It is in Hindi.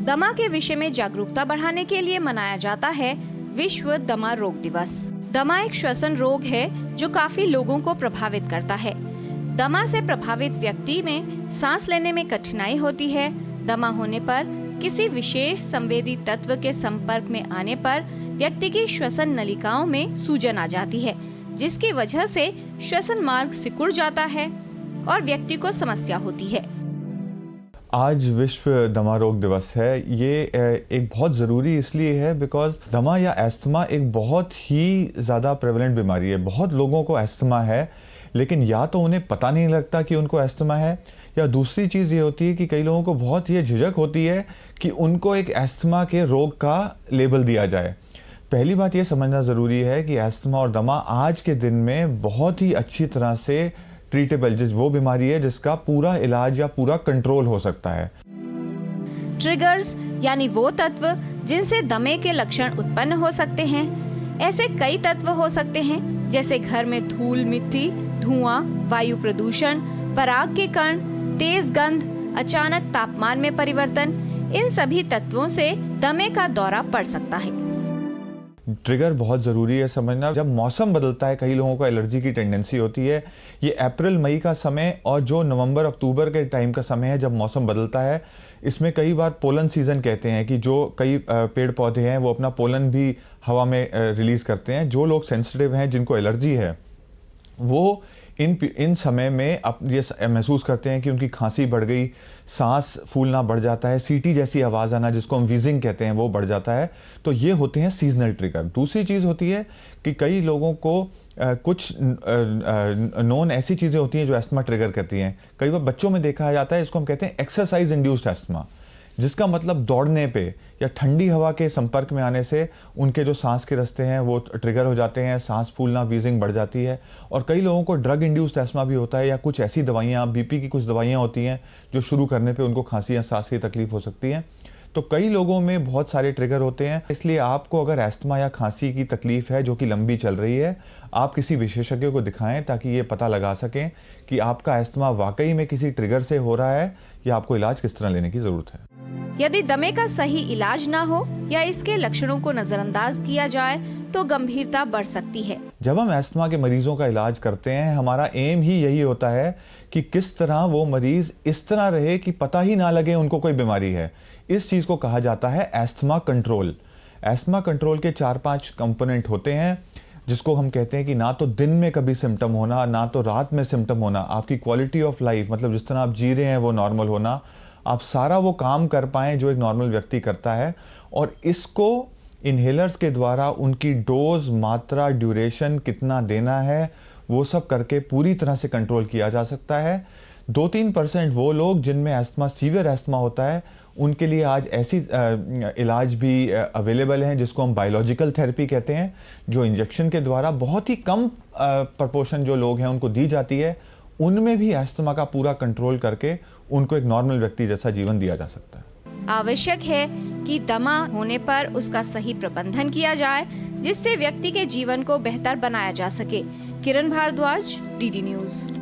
दमा के विषय में जागरूकता बढ़ाने के लिए मनाया जाता है विश्व दमा रोग दिवस। दमा एक श्वसन रोग है जो काफी लोगों को प्रभावित करता है। दमा से प्रभावित व्यक्ति में सांस लेने में कठिनाई होती है। दमा होने पर किसी विशेष संवेदी तत्व के संपर्क में आने पर व्यक्ति की श्वसन नलिकाओं में सूजन आ जाती है, जिसकी वजह से श्वसन मार्ग सिकुड़ जाता है और व्यक्ति को समस्या होती है। आज विश्व दमा रोग दिवस है। ये एक बहुत ज़रूरी इसलिए है बिकॉज दमा या एस्थमा एक बहुत ही ज़्यादा प्रेवलेंट बीमारी है। बहुत लोगों को एस्थमा है, लेकिन या तो उन्हें पता नहीं लगता कि उनको एस्थमा है, या दूसरी चीज़ ये होती है कि कई लोगों को बहुत ये झिझक होती है कि उनको एक एस्थमा के रोग का लेबल दिया जाए। पहली बात ये समझना ज़रूरी है कि एस्थमा और दमा आज के दिन में बहुत ही अच्छी तरह से ट्रीटेबल, वो बीमारी है जिसका पूरा इलाज या पूरा कंट्रोल हो सकता है। ट्रिगर्स यानी वो तत्व जिनसे दमे के लक्षण उत्पन्न हो सकते हैं। ऐसे कई तत्व हो सकते हैं जैसे घर में धूल, मिट्टी, धुआं, वायु प्रदूषण, पराग के कण, तेज गंध, अचानक तापमान में परिवर्तन। इन सभी तत्वों से दमे का दौरा पड़ सकता है। ट्रिगर बहुत ज़रूरी है समझना। जब मौसम बदलता है, कई लोगों को एलर्जी की टेंडेंसी होती है। ये अप्रैल मई का समय और जो नवंबर अक्टूबर के टाइम का समय है जब मौसम बदलता है, इसमें कई बार पोलन सीजन कहते हैं कि जो कई पेड़ पौधे हैं वो अपना पोलन भी हवा में रिलीज़ करते हैं। जो लोग सेंसिटिव हैं, जिनको एलर्जी है, वो इन समय में अब ये महसूस करते हैं कि उनकी खांसी बढ़ गई, सांस फूलना बढ़ जाता है, सीटी जैसी आवाज़ आना जिसको हम वीजिंग कहते हैं वो बढ़ जाता है। तो ये होते हैं सीजनल ट्रिगर। दूसरी चीज़ होती है कि कई लोगों को कुछ नॉन ऐसी चीज़ें होती हैं जो एस्थमा ट्रिगर करती हैं। कई बार बच्चों में देखा जाता है, इसको हम कहते हैं एक्सरसाइज इंड्यूस्ड एस्थमा, जिसका मतलब दौड़ने पे या ठंडी हवा के संपर्क में आने से उनके जो सांस के रास्ते हैं वो ट्रिगर हो जाते हैं, सांस फूलना, वीजिंग बढ़ जाती है। और कई लोगों को ड्रग इंड्यूस्ड एस्थमा भी होता है, या कुछ ऐसी दवाइयाँ, बीपी की कुछ दवाइयाँ होती हैं जो शुरू करने पे उनको खांसी या सांस की तकलीफ हो सकती है। तो कई लोगों में बहुत सारे ट्रिगर होते हैं। इसलिए आपको अगर एस्थमा या खांसी की तकलीफ है जो कि लंबी चल रही है, आप किसी विशेषज्ञ को दिखाएं ताकि ये पता लगा सकें कि आपका एस्थमा वाकई में किसी ट्रिगर से हो रहा है या आपको इलाज किस तरह लेने की ज़रूरत है। यदि दमे का सही इलाज ना हो या इसके लक्षणों को नजरअंदाज किया जाए तो गंभीरता बढ़ सकती है। जब हम एस्थमा के मरीजों का इलाज करते हैं, हमारा एम ही यही होता है कि किस तरह वो मरीज इस तरह रहे कि पता ही ना लगे उनको कोई बीमारी है। इस चीज़ को कहा जाता है एस्थमा कंट्रोल। एस्थमा कंट्रोल के 4-5 कंपोनेंट होते हैं, जिसको हम कहते हैं कि ना तो दिन में कभी सिम्टम होना, ना तो रात में सिम्टम होना, आपकी क्वालिटी ऑफ लाइफ, मतलब जिस तरह आप जी रहे हैं वो नॉर्मल होना, आप सारा वो काम कर पाएँ जो एक नॉर्मल व्यक्ति करता है। और इसको इन्हेलर्स के द्वारा उनकी डोज, मात्रा, ड्यूरेशन कितना देना है, वो सब करके पूरी तरह से कंट्रोल किया जा सकता है। 2-3% वो लोग जिनमें एस्थमा, सीवियर एस्थमा होता है, उनके लिए आज ऐसी इलाज भी अवेलेबल हैं जिसको हम बायोलॉजिकल थेरेपी कहते हैं, जो इंजेक्शन के द्वारा बहुत ही कम प्रपोर्शन जो लोग हैं उनको दी जाती है। उनमें भी एस्थमा का पूरा कंट्रोल करके उनको एक नॉर्मल व्यक्ति जैसा जीवन दिया जा सकता है। आवश्यक है कि दमा होने पर उसका सही प्रबंधन किया जाए, जिससे व्यक्ति के जीवन को बेहतर बनाया जा सके। किरण भारद्वाज, डीडी न्यूज।